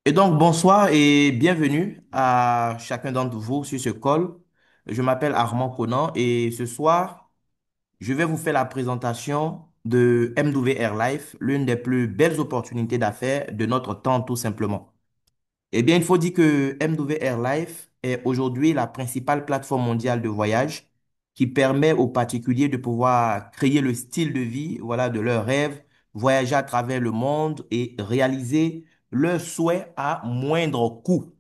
Et donc, bonsoir et bienvenue à chacun d'entre vous sur ce call. Je m'appelle Armand Conan et ce soir, je vais vous faire la présentation de MW Life, l'une des plus belles opportunités d'affaires de notre temps, tout simplement. Eh bien, il faut dire que MW Life est aujourd'hui la principale plateforme mondiale de voyage qui permet aux particuliers de pouvoir créer le style de vie, voilà, de leurs rêves, voyager à travers le monde et réaliser leurs souhaits à moindre coût.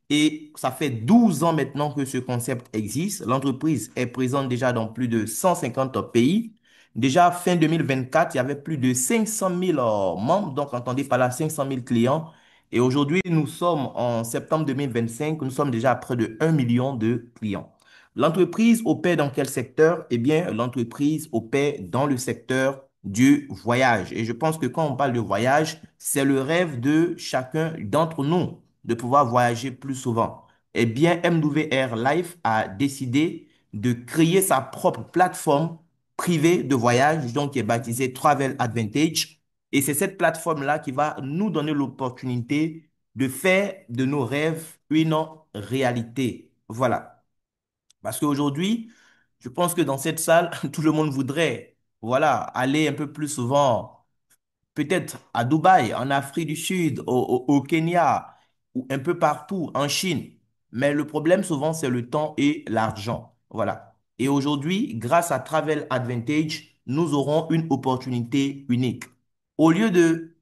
Et ça fait 12 ans maintenant que ce concept existe. L'entreprise est présente déjà dans plus de 150 pays. Déjà, fin 2024, il y avait plus de 500 000 membres, donc entendez par là 500 000 clients. Et aujourd'hui, nous sommes en septembre 2025, nous sommes déjà à près de 1 million de clients. L'entreprise opère dans quel secteur? Eh bien, l'entreprise opère dans le secteur du voyage. Et je pense que quand on parle de voyage, c'est le rêve de chacun d'entre nous de pouvoir voyager plus souvent. Eh bien, MWR Life a décidé de créer sa propre plateforme privée de voyage, donc qui est baptisée Travel Advantage. Et c'est cette plateforme-là qui va nous donner l'opportunité de faire de nos rêves une réalité. Voilà. Parce qu'aujourd'hui, je pense que dans cette salle, tout le monde voudrait, voilà, aller un peu plus souvent, peut-être à Dubaï, en Afrique du Sud, au Kenya, ou un peu partout, en Chine. Mais le problème souvent, c'est le temps et l'argent. Voilà. Et aujourd'hui, grâce à Travel Advantage, nous aurons une opportunité unique. Au lieu de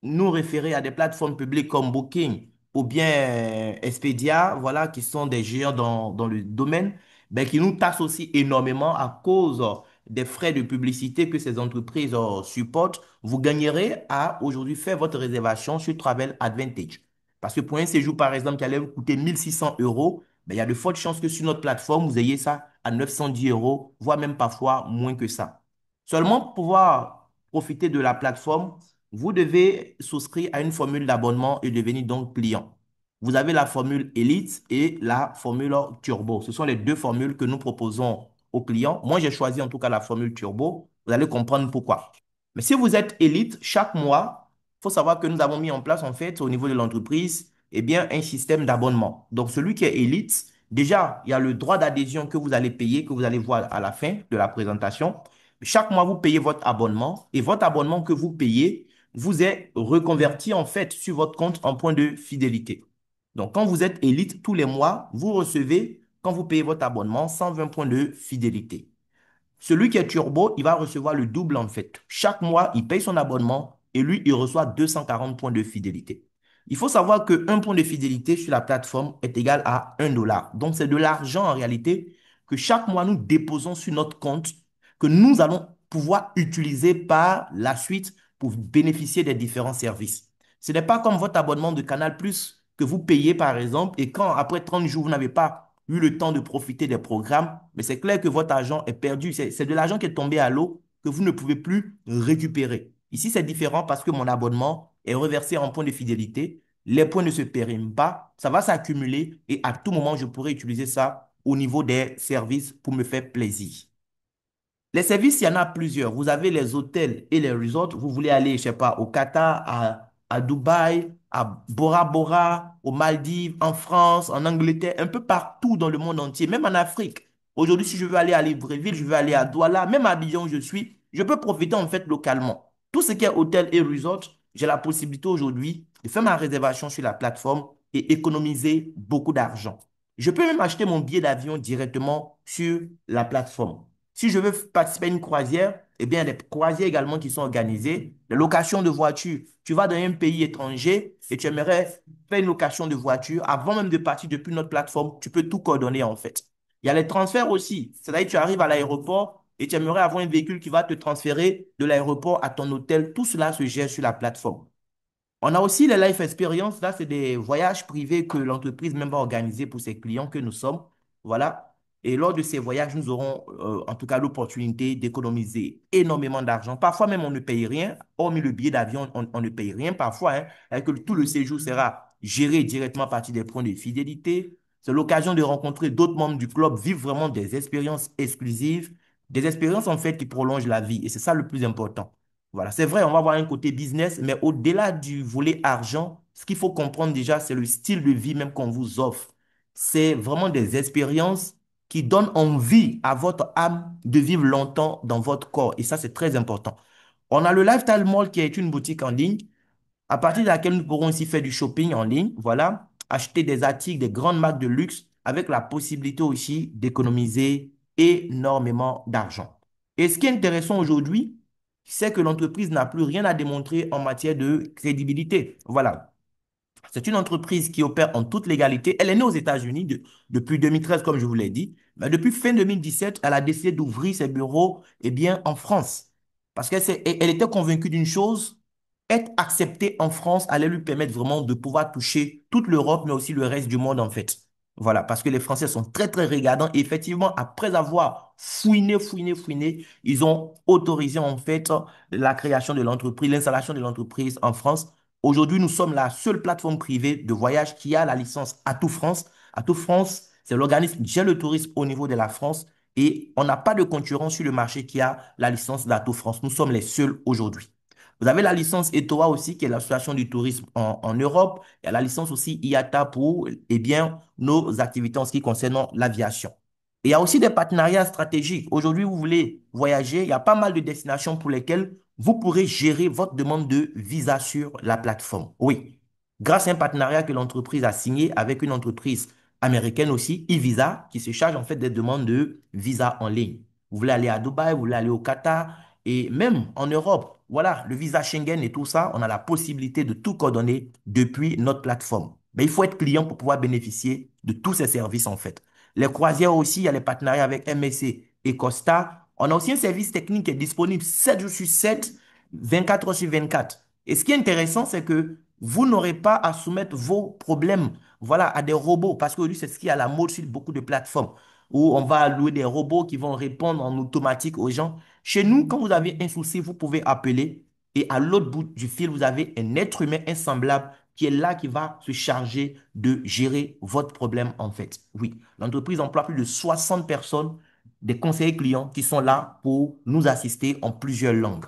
nous référer à des plateformes publiques comme Booking ou bien Expedia, voilà, qui sont des géants dans le domaine, ben, qui nous taxent aussi énormément à cause des frais de publicité que ces entreprises supportent. Vous gagnerez à aujourd'hui faire votre réservation sur Travel Advantage. Parce que pour un séjour, par exemple, qui allait vous coûter 1 600 euros, ben, il y a de fortes chances que sur notre plateforme, vous ayez ça à 910 euros, voire même parfois moins que ça. Seulement pour pouvoir profiter de la plateforme, vous devez souscrire à une formule d'abonnement et devenir donc client. Vous avez la formule Elite et la formule Turbo. Ce sont les deux formules que nous proposons aux clients. Moi, j'ai choisi en tout cas la formule Turbo. Vous allez comprendre pourquoi. Mais si vous êtes Elite, chaque mois, il faut savoir que nous avons mis en place en fait au niveau de l'entreprise eh bien, un système d'abonnement. Donc, celui qui est Elite, déjà, il y a le droit d'adhésion que vous allez payer, que vous allez voir à la fin de la présentation. Chaque mois, vous payez votre abonnement et votre abonnement que vous payez vous est reconverti en fait sur votre compte en point de fidélité. Donc, quand vous êtes élite, tous les mois, vous recevez, quand vous payez votre abonnement, 120 points de fidélité. Celui qui est turbo, il va recevoir le double en fait. Chaque mois, il paye son abonnement et lui, il reçoit 240 points de fidélité. Il faut savoir que un point de fidélité sur la plateforme est égal à 1 dollar. Donc, c'est de l'argent en réalité que chaque mois nous déposons sur notre compte que nous allons pouvoir utiliser par la suite pour bénéficier des différents services. Ce n'est pas comme votre abonnement de Canal+ que vous payez par exemple et quand après 30 jours, vous n'avez pas eu le temps de profiter des programmes, mais c'est clair que votre argent est perdu. C'est de l'argent qui est tombé à l'eau que vous ne pouvez plus récupérer. Ici, c'est différent parce que mon abonnement est reversé en points de fidélité. Les points ne se périment pas, ça va s'accumuler et à tout moment, je pourrai utiliser ça au niveau des services pour me faire plaisir. Les services, il y en a plusieurs. Vous avez les hôtels et les resorts. Vous voulez aller, je sais pas, au Qatar, à Dubaï, à Bora Bora, aux Maldives, en France, en Angleterre, un peu partout dans le monde entier, même en Afrique. Aujourd'hui, si je veux aller à Libreville, je veux aller à Douala, même à Abidjan où je suis, je peux profiter en fait localement. Tout ce qui est hôtel et resort, j'ai la possibilité aujourd'hui de faire ma réservation sur la plateforme et économiser beaucoup d'argent. Je peux même acheter mon billet d'avion directement sur la plateforme. Si je veux participer à une croisière, eh bien, les croisières également qui sont organisées, la location de voiture. Tu vas dans un pays étranger et tu aimerais faire une location de voiture avant même de partir depuis notre plateforme. Tu peux tout coordonner en fait. Il y a les transferts aussi. C'est-à-dire que tu arrives à l'aéroport et tu aimerais avoir un véhicule qui va te transférer de l'aéroport à ton hôtel. Tout cela se gère sur la plateforme. On a aussi les life experience. Là, c'est des voyages privés que l'entreprise même va organiser pour ses clients que nous sommes. Voilà. Et lors de ces voyages, nous aurons en tout cas l'opportunité d'économiser énormément d'argent. Parfois même, on ne paye rien. Hormis le billet d'avion, on ne paye rien parfois. Hein, avec que tout le séjour sera géré directement à partir des points de fidélité. C'est l'occasion de rencontrer d'autres membres du club, vivre vraiment des expériences exclusives, des expériences en fait qui prolongent la vie. Et c'est ça le plus important. Voilà, c'est vrai, on va avoir un côté business, mais au-delà du volet argent, ce qu'il faut comprendre déjà, c'est le style de vie même qu'on vous offre. C'est vraiment des expériences qui donnent envie à votre âme de vivre longtemps dans votre corps. Et ça, c'est très important. On a le Lifestyle Mall qui est une boutique en ligne à partir de laquelle nous pourrons aussi faire du shopping en ligne, voilà, acheter des articles des grandes marques de luxe avec la possibilité aussi d'économiser énormément d'argent. Et ce qui est intéressant aujourd'hui, c'est que l'entreprise n'a plus rien à démontrer en matière de crédibilité. Voilà. C'est une entreprise qui opère en toute légalité. Elle est née aux États-Unis depuis 2013, comme je vous l'ai dit. Mais depuis fin 2017, elle a décidé d'ouvrir ses bureaux bien, en France. Parce qu'elle était convaincue d'une chose, être acceptée en France allait lui permettre vraiment de pouvoir toucher toute l'Europe, mais aussi le reste du monde, en fait. Voilà, parce que les Français sont très, très regardants. Et effectivement, après avoir fouiné, ils ont autorisé, en fait, la création de l'entreprise, l'installation de l'entreprise en France. Aujourd'hui, nous sommes la seule plateforme privée de voyage qui a la licence Atout France. Atout France, c'est l'organisme qui gère le tourisme au niveau de la France et on n'a pas de concurrent sur le marché qui a la licence d'Atout France. Nous sommes les seuls aujourd'hui. Vous avez la licence ETOA aussi, qui est l'association du tourisme en Europe. Il y a la licence aussi IATA pour nos activités en ce qui concerne l'aviation. Et il y a aussi des partenariats stratégiques. Aujourd'hui, vous voulez voyager, il y a pas mal de destinations pour lesquelles vous pourrez gérer votre demande de visa sur la plateforme. Oui, grâce à un partenariat que l'entreprise a signé avec une entreprise américaine aussi, e-Visa, qui se charge en fait des demandes de visa en ligne. Vous voulez aller à Dubaï, vous voulez aller au Qatar et même en Europe. Voilà, le visa Schengen et tout ça, on a la possibilité de tout coordonner depuis notre plateforme. Mais il faut être client pour pouvoir bénéficier de tous ces services en fait. Les croisières aussi, il y a les partenariats avec MSC et Costa. On a aussi un service technique qui est disponible 7 jours sur 7, 24 heures sur 24. Et ce qui est intéressant, c'est que vous n'aurez pas à soumettre vos problèmes, voilà, à des robots, parce qu'aujourd'hui, c'est ce qui est à la mode sur beaucoup de plateformes, où on va louer des robots qui vont répondre en automatique aux gens. Chez nous, quand vous avez un souci, vous pouvez appeler et à l'autre bout du fil, vous avez un être humain insemblable qui est là, qui va se charger de gérer votre problème en fait. Oui, l'entreprise emploie plus de 60 personnes, des conseillers clients qui sont là pour nous assister en plusieurs langues.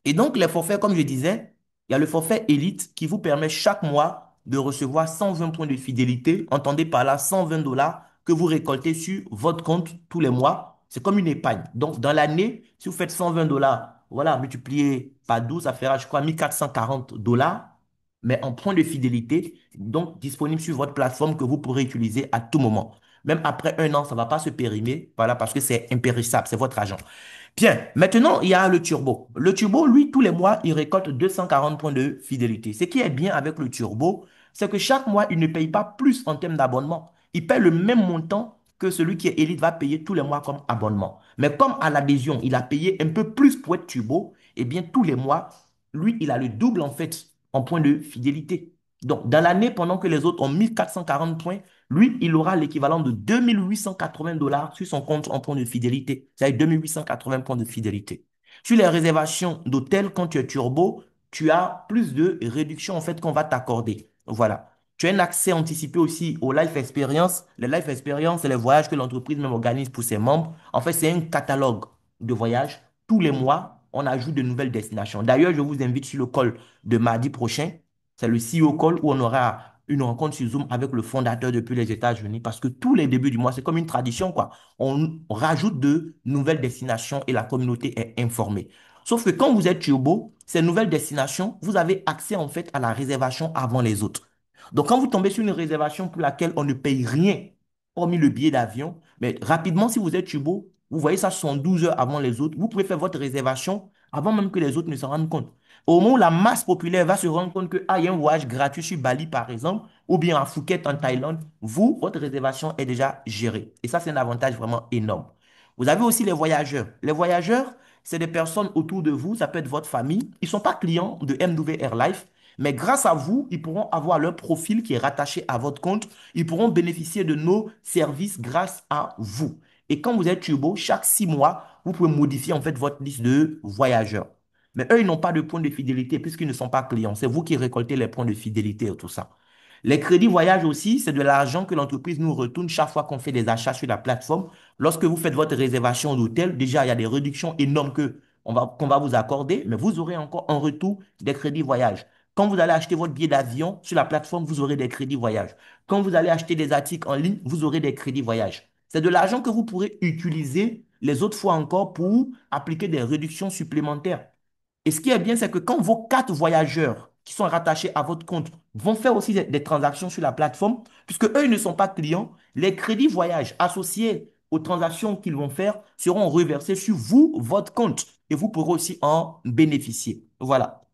Et donc, les forfaits, comme je disais, il y a le forfait Elite qui vous permet chaque mois de recevoir 120 points de fidélité. Entendez par là 120 dollars que vous récoltez sur votre compte tous les mois. C'est comme une épargne. Donc, dans l'année, si vous faites 120 dollars, voilà, multiplié par 12, ça fera, je crois, 1440 dollars, mais en points de fidélité, donc disponible sur votre plateforme que vous pourrez utiliser à tout moment. Même après un an, ça ne va pas se périmer, voilà, parce que c'est impérissable, c'est votre argent. Bien, maintenant, il y a le turbo. Le turbo, lui, tous les mois, il récolte 240 points de fidélité. Ce qui est bien avec le turbo, c'est que chaque mois, il ne paye pas plus en termes d'abonnement. Il paye le même montant que celui qui est élite va payer tous les mois comme abonnement. Mais comme à l'adhésion, il a payé un peu plus pour être turbo, eh bien, tous les mois, lui, il a le double en fait en points de fidélité. Donc, dans l'année, pendant que les autres ont 1440 points, lui, il aura l'équivalent de 2880 dollars sur son compte en points de fidélité. C'est-à-dire 2880 points de fidélité. Sur les réservations d'hôtels, quand tu es turbo, tu as plus de réductions en fait qu'on va t'accorder. Voilà. Tu as un accès anticipé aussi aux Life Experience. Les Life Experience, c'est les voyages que l'entreprise même organise pour ses membres. En fait, c'est un catalogue de voyages. Tous les mois, on ajoute de nouvelles destinations. D'ailleurs, je vous invite sur le call de mardi prochain. C'est le CEO Call où on aura une rencontre sur Zoom avec le fondateur depuis les États-Unis parce que tous les débuts du mois, c'est comme une tradition, quoi. On rajoute de nouvelles destinations et la communauté est informée. Sauf que quand vous êtes turbo, ces nouvelles destinations, vous avez accès en fait à la réservation avant les autres. Donc quand vous tombez sur une réservation pour laquelle on ne paye rien, hormis le billet d'avion, mais rapidement, si vous êtes turbo, vous voyez ça 72 heures avant les autres, vous pouvez faire votre réservation avant même que les autres ne s'en rendent compte. Au moment où la masse populaire va se rendre compte que, ah, il y a un voyage gratuit sur Bali, par exemple, ou bien à Phuket en Thaïlande, vous, votre réservation est déjà gérée. Et ça, c'est un avantage vraiment énorme. Vous avez aussi les voyageurs. Les voyageurs, c'est des personnes autour de vous, ça peut être votre famille. Ils ne sont pas clients de MW Air Life, mais grâce à vous, ils pourront avoir leur profil qui est rattaché à votre compte. Ils pourront bénéficier de nos services grâce à vous. Et quand vous êtes turbo, chaque 6 mois, vous pouvez modifier en fait votre liste de voyageurs. Mais eux, ils n'ont pas de points de fidélité puisqu'ils ne sont pas clients. C'est vous qui récoltez les points de fidélité et tout ça. Les crédits voyage aussi, c'est de l'argent que l'entreprise nous retourne chaque fois qu'on fait des achats sur la plateforme. Lorsque vous faites votre réservation d'hôtel, déjà, il y a des réductions énormes qu'on va vous accorder, mais vous aurez encore en retour des crédits voyage. Quand vous allez acheter votre billet d'avion sur la plateforme, vous aurez des crédits voyage. Quand vous allez acheter des articles en ligne, vous aurez des crédits voyage. C'est de l'argent que vous pourrez utiliser les autres fois encore pour appliquer des réductions supplémentaires. Et ce qui est bien, c'est que quand vos quatre voyageurs qui sont rattachés à votre compte vont faire aussi des transactions sur la plateforme, puisque eux, ils ne sont pas clients, les crédits voyage associés aux transactions qu'ils vont faire seront reversés sur vous, votre compte, et vous pourrez aussi en bénéficier. Voilà.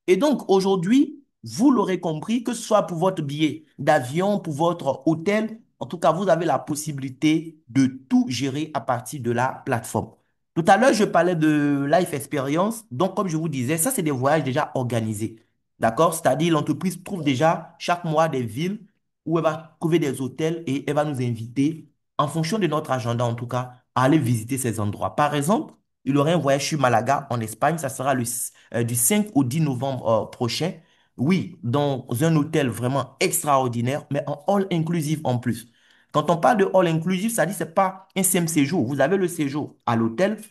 Et donc, aujourd'hui, vous l'aurez compris, que ce soit pour votre billet d'avion, pour votre hôtel, en tout cas, vous avez la possibilité de tout gérer à partir de la plateforme. Tout à l'heure, je parlais de Life Experience. Donc, comme je vous disais, ça, c'est des voyages déjà organisés. D'accord? C'est-à-dire, l'entreprise trouve déjà chaque mois des villes où elle va trouver des hôtels et elle va nous inviter, en fonction de notre agenda en tout cas, à aller visiter ces endroits. Par exemple, il y aurait un voyage sur Malaga en Espagne. Ça sera du 5 au 10 novembre prochain. Oui, dans un hôtel vraiment extraordinaire, mais en all inclusive en plus. Quand on parle de all inclusive, ça dit que ce n'est pas un simple séjour. Vous avez le séjour à l'hôtel,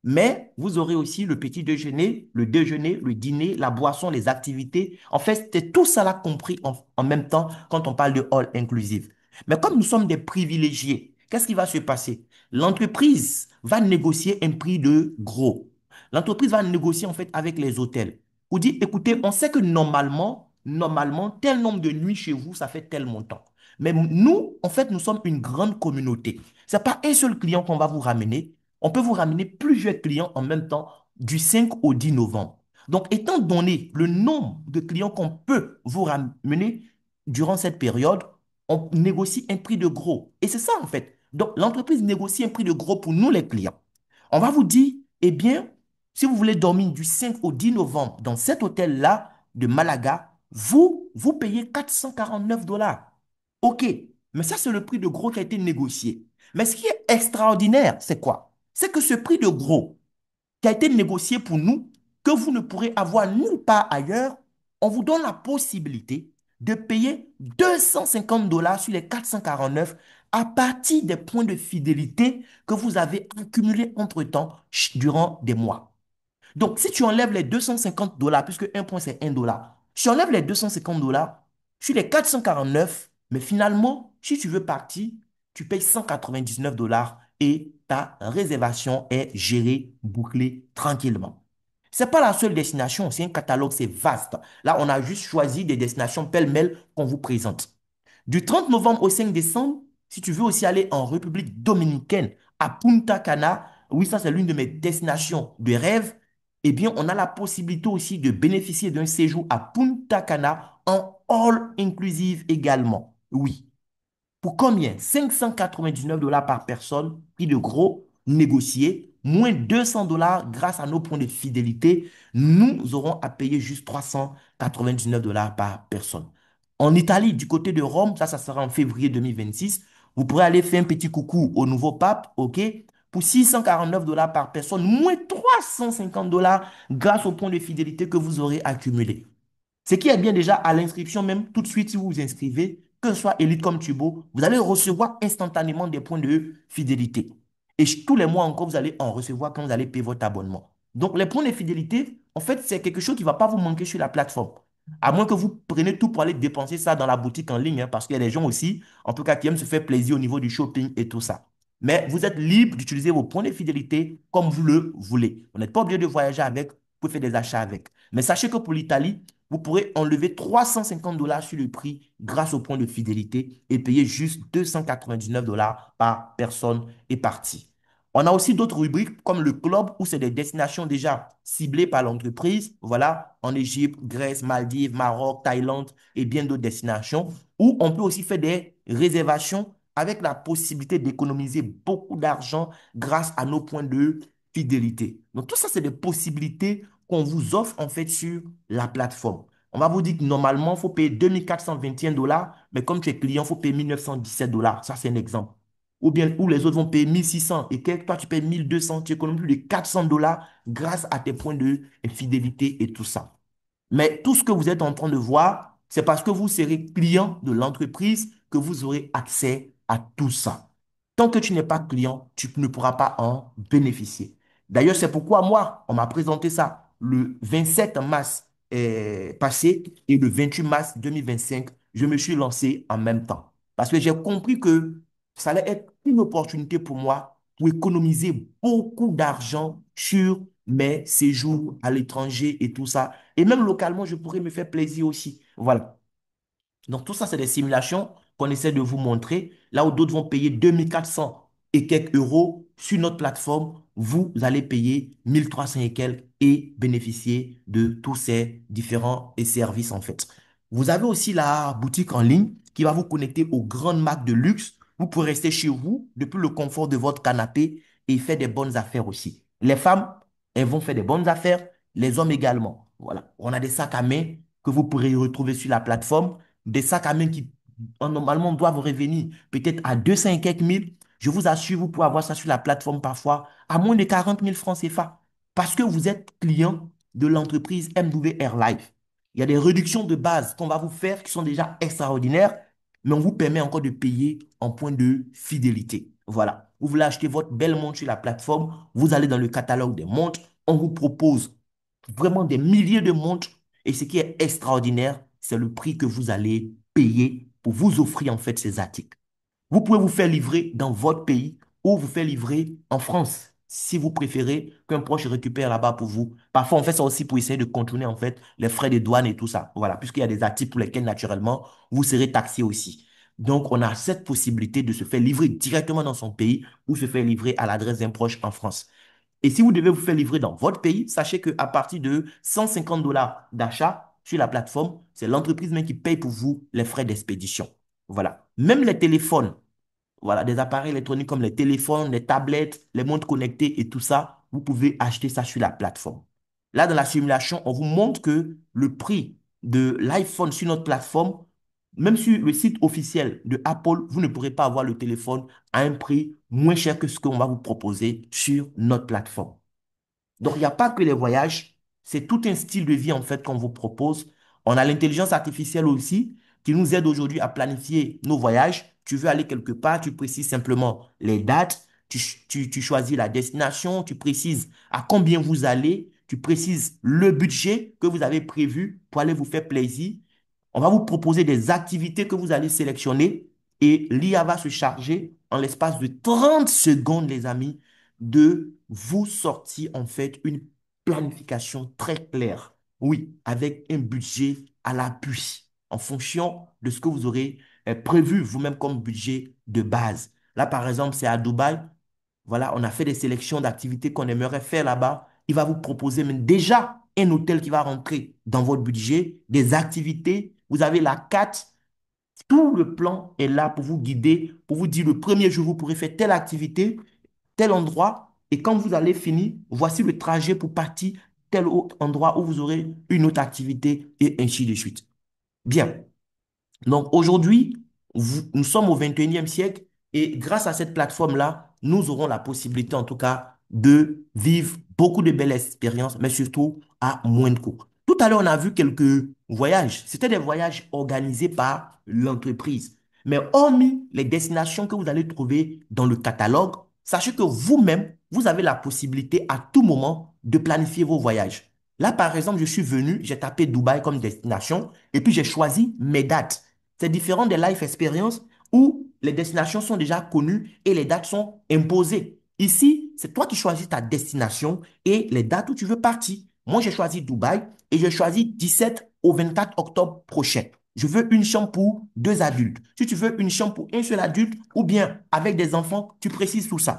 mais vous aurez aussi le petit déjeuner, le dîner, la boisson, les activités. En fait, c'est tout ça là compris en même temps quand on parle de all inclusive. Mais comme nous sommes des privilégiés, qu'est-ce qui va se passer? L'entreprise va négocier un prix de gros. L'entreprise va négocier en fait avec les hôtels. Vous dites, écoutez, on sait que normalement, tel nombre de nuits chez vous, ça fait tel montant. Mais nous, en fait, nous sommes une grande communauté. Ce n'est pas un seul client qu'on va vous ramener. On peut vous ramener plusieurs clients en même temps du 5 au 10 novembre. Donc, étant donné le nombre de clients qu'on peut vous ramener durant cette période, on négocie un prix de gros. Et c'est ça, en fait. Donc, l'entreprise négocie un prix de gros pour nous, les clients. On va vous dire, eh bien, si vous voulez dormir du 5 au 10 novembre dans cet hôtel-là de Malaga, vous payez 449 dollars. OK, mais ça, c'est le prix de gros qui a été négocié. Mais ce qui est extraordinaire, c'est quoi? C'est que ce prix de gros qui a été négocié pour nous, que vous ne pourrez avoir nulle part ailleurs, on vous donne la possibilité de payer 250 dollars sur les 449 à partir des points de fidélité que vous avez accumulés entre-temps durant des mois. Donc, si tu enlèves les 250 dollars, puisque un point c'est 1 dollar, tu enlèves les 250 dollars sur les 449, mais finalement, si tu veux partir, tu payes 199 dollars et ta réservation est gérée, bouclée tranquillement. Ce n'est pas la seule destination, c'est un catalogue, c'est vaste. Là, on a juste choisi des destinations pêle-mêle qu'on vous présente. Du 30 novembre au 5 décembre, si tu veux aussi aller en République dominicaine, à Punta Cana, oui, ça c'est l'une de mes destinations de rêve, eh bien, on a la possibilité aussi de bénéficier d'un séjour à Punta Cana en all inclusive également. Oui. Pour combien? 599 dollars par personne, prix de gros, négocié, moins 200 dollars grâce à nos points de fidélité. Nous aurons à payer juste 399 dollars par personne. En Italie, du côté de Rome, ça sera en février 2026. Vous pourrez aller faire un petit coucou au nouveau pape, OK? Pour 649 dollars par personne, moins 350 dollars grâce aux points de fidélité que vous aurez accumulés. Ce qui est bien déjà à l'inscription même, tout de suite, si vous vous inscrivez, que ce soit Elite comme Turbo, vous allez recevoir instantanément des points de fidélité. Et tous les mois encore, vous allez en recevoir quand vous allez payer votre abonnement. Donc, les points de fidélité, en fait, c'est quelque chose qui ne va pas vous manquer sur la plateforme. À moins que vous preniez tout pour aller dépenser ça dans la boutique en ligne, hein, parce qu'il y a des gens aussi, en tout cas, qui aiment se faire plaisir au niveau du shopping et tout ça. Mais vous êtes libre d'utiliser vos points de fidélité comme vous le voulez. Vous n'êtes pas obligé de voyager avec, vous pouvez faire des achats avec. Mais sachez que pour l'Italie, vous pourrez enlever 350 dollars sur le prix grâce au point de fidélité et payer juste 299 dollars par personne et partie. On a aussi d'autres rubriques comme le club où c'est des destinations déjà ciblées par l'entreprise. Voilà, en Égypte, Grèce, Maldives, Maroc, Thaïlande et bien d'autres destinations où on peut aussi faire des réservations avec la possibilité d'économiser beaucoup d'argent grâce à nos points de fidélité. Donc tout ça, c'est des possibilités qu'on vous offre en fait sur la plateforme. On va vous dire que normalement, il faut payer 2421 dollars, mais comme tu es client, il faut payer 1917 dollars. Ça, c'est un exemple. Ou bien, où les autres vont payer 1600 et que toi, tu payes 1200, tu économises plus de 400 dollars grâce à tes points de fidélité et tout ça. Mais tout ce que vous êtes en train de voir, c'est parce que vous serez client de l'entreprise que vous aurez accès à tout ça. Tant que tu n'es pas client, tu ne pourras pas en bénéficier. D'ailleurs, c'est pourquoi moi, on m'a présenté ça le 27 mars passé et le 28 mars 2025, je me suis lancé en même temps. Parce que j'ai compris que ça allait être une opportunité pour moi pour économiser beaucoup d'argent sur mes séjours à l'étranger et tout ça. Et même localement, je pourrais me faire plaisir aussi. Voilà. Donc, tout ça, c'est des simulations qu'on essaie de vous montrer. Là où d'autres vont payer 2400 et quelques euros sur notre plateforme, vous allez payer 1300 et quelques et bénéficier de tous ces différents services en fait. Vous avez aussi la boutique en ligne qui va vous connecter aux grandes marques de luxe. Vous pourrez rester chez vous depuis le confort de votre canapé et faire des bonnes affaires aussi. Les femmes, elles vont faire des bonnes affaires, les hommes également. Voilà. On a des sacs à main que vous pourrez retrouver sur la plateforme, des sacs à main qui normalement doivent revenir peut-être à 200 et quelques mille. Je vous assure, vous pouvez avoir ça sur la plateforme parfois à moins de 40 000 francs CFA parce que vous êtes client de l'entreprise MW Life. Il y a des réductions de base qu'on va vous faire qui sont déjà extraordinaires, mais on vous permet encore de payer en point de fidélité. Voilà. Vous voulez acheter votre belle montre sur la plateforme, vous allez dans le catalogue des montres, on vous propose vraiment des milliers de montres. Et ce qui est extraordinaire, c'est le prix que vous allez payer pour vous offrir en fait ces articles. Vous pouvez vous faire livrer dans votre pays ou vous faire livrer en France si vous préférez qu'un proche récupère là-bas pour vous. Parfois, on fait ça aussi pour essayer de contourner en fait les frais de douane et tout ça. Voilà, puisqu'il y a des articles pour lesquels naturellement vous serez taxé aussi. Donc, on a cette possibilité de se faire livrer directement dans son pays ou se faire livrer à l'adresse d'un proche en France. Et si vous devez vous faire livrer dans votre pays, sachez qu'à partir de 150 dollars d'achat sur la plateforme, c'est l'entreprise même qui paye pour vous les frais d'expédition. Voilà. Même les téléphones, voilà, des appareils électroniques comme les téléphones, les tablettes, les montres connectées et tout ça, vous pouvez acheter ça sur la plateforme. Là, dans la simulation, on vous montre que le prix de l'iPhone sur notre plateforme, même sur le site officiel de Apple, vous ne pourrez pas avoir le téléphone à un prix moins cher que ce qu'on va vous proposer sur notre plateforme. Donc, il n'y a pas que les voyages, c'est tout un style de vie en fait qu'on vous propose. On a l'intelligence artificielle aussi qui nous aide aujourd'hui à planifier nos voyages. Tu veux aller quelque part, tu précises simplement les dates, tu choisis la destination, tu précises à combien vous allez, tu précises le budget que vous avez prévu pour aller vous faire plaisir. On va vous proposer des activités que vous allez sélectionner et l'IA va se charger en l'espace de 30 secondes, les amis, de vous sortir en fait une planification très claire. Oui, avec un budget à l'appui en fonction de ce que vous aurez prévu vous-même comme budget de base. Là, par exemple, c'est à Dubaï. Voilà, on a fait des sélections d'activités qu'on aimerait faire là-bas. Il va vous proposer même déjà un hôtel qui va rentrer dans votre budget, des activités. Vous avez la carte. Tout le plan est là pour vous guider, pour vous dire le premier jour, vous pourrez faire telle activité, tel endroit. Et quand vous allez finir, voici le trajet pour partir tel autre endroit où vous aurez une autre activité et ainsi de suite. Bien. Donc aujourd'hui, nous sommes au 21e siècle et grâce à cette plateforme-là, nous aurons la possibilité en tout cas de vivre beaucoup de belles expériences, mais surtout à moins de coûts. Tout à l'heure, on a vu quelques voyages. C'était des voyages organisés par l'entreprise. Mais hormis les destinations que vous allez trouver dans le catalogue, sachez que vous-même, vous avez la possibilité à tout moment de planifier vos voyages. Là, par exemple, je suis venu, j'ai tapé Dubaï comme destination et puis j'ai choisi mes dates. C'est différent des life experience où les destinations sont déjà connues et les dates sont imposées. Ici, c'est toi qui choisis ta destination et les dates où tu veux partir. Moi, j'ai choisi Dubaï et j'ai choisi 17 au 24 octobre prochain. Je veux une chambre pour deux adultes. Si tu veux une chambre pour un seul adulte ou bien avec des enfants, tu précises tout ça.